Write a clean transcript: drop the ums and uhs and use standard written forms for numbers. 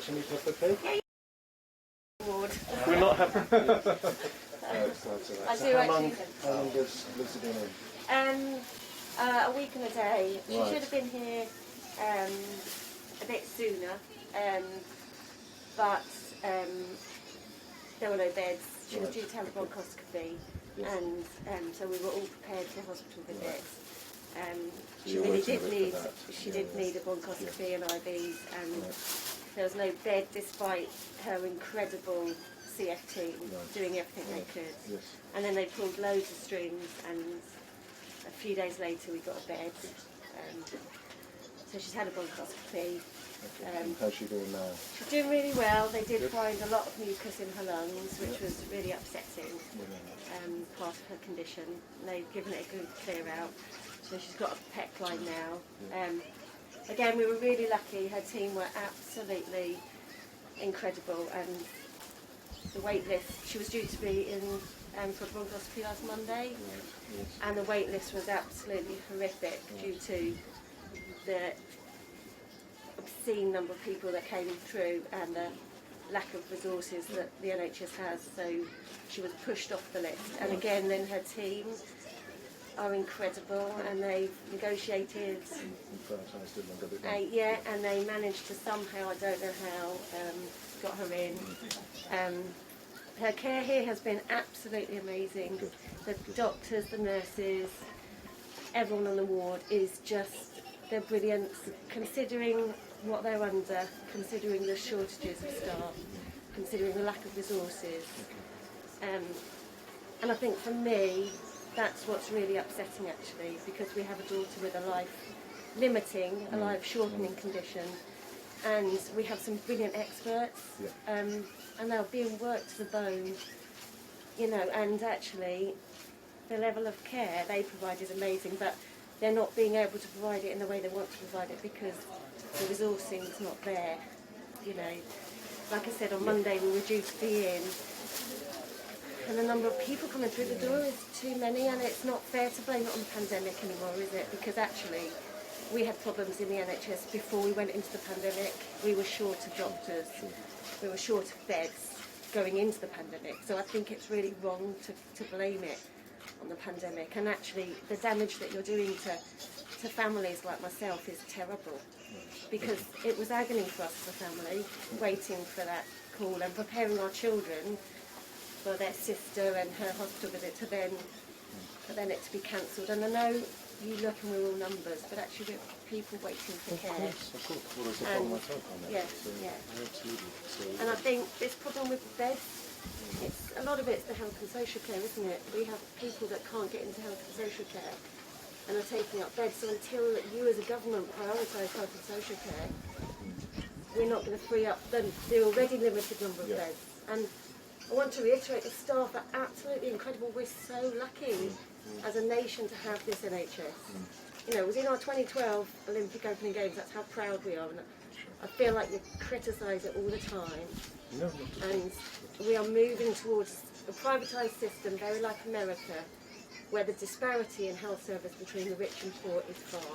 Any pepper cake? Yeah, award. We're not happy. I do actually. How long does Lucy been in? A week and a day. She Right. should have been here a bit sooner, but there were no beds. She was due to have a bronchoscopy, Yes. and so we were all prepared for hospital visits. She you're really waiting did a bit need. for that. She Yeah, did yeah. need a bronchoscopy and IVs, and Right. there was no bed despite her incredible CFT Right. doing everything Right. they could. Yes. And then they pulled loads of strings, and a few days later we got a bed. So she's had a bronchoscopy. How's she doing now? She's doing really well. They did Good. find a lot of mucus in her lungs, which was really upsetting, Yeah. part of her condition. And they've given it a good clear out. So she's got a PEC line now. Again, we were really lucky. Her team were absolutely incredible, and the wait list, she was due to be in for a bronchoscopy last Monday, Yes. and the wait list was absolutely horrific due to the obscene number of people that came through and the lack of resources that the NHS has. So she was pushed off the list, and again then her team are incredible, and they've negotiated, and they managed to somehow, I don't know how, got her in. Her care here has been absolutely amazing. The doctors, the nurses, everyone on the ward is just, they're brilliant, considering what they're under, considering the shortages of staff, considering the lack of resources. And I think for me, that's what's really upsetting actually, because we have a daughter with a life-limiting, a life-shortening condition, and we have some brilliant experts, and they're being worked to the bone, you know, and actually the level of care they provide is amazing, but they're not being able to provide it in the way they want to provide it because the resourcing is not there, you know. Like I said, on Monday we were due to be in, and the number of people coming through the door is too many, and it's not fair to blame it on the pandemic anymore, is it? Because actually, we had problems in the NHS before we went into the pandemic. We were short of doctors, we were short of beds going into the pandemic. So I think it's really wrong to blame it on the pandemic. And actually, the damage that you're doing to families like myself is terrible. Because it was agony for us as a family, waiting for that call and preparing our children for their sister and her hospital visit for then it to be cancelled. And I know you look and we're all numbers, but actually we're people waiting for care. Of course. Well, there's a problem myself on that. Yeah, So, yeah. Absolutely. So, And I think this problem with beds, a lot of it's the health and social care, isn't it? We have people that can't get into health and social care and are taking up beds. So until you as a government prioritise health and social care, we're not going to free up the already limited number of beds. And I want to reiterate, the staff are absolutely incredible. We're so lucky as a nation to have this NHS. You know, it was in our 2012 Olympic opening games. That's how proud we are. And I feel like you criticise it all the time. no, And we are moving towards a privatised system, very like America, where the disparity in health service between the rich and poor is vast.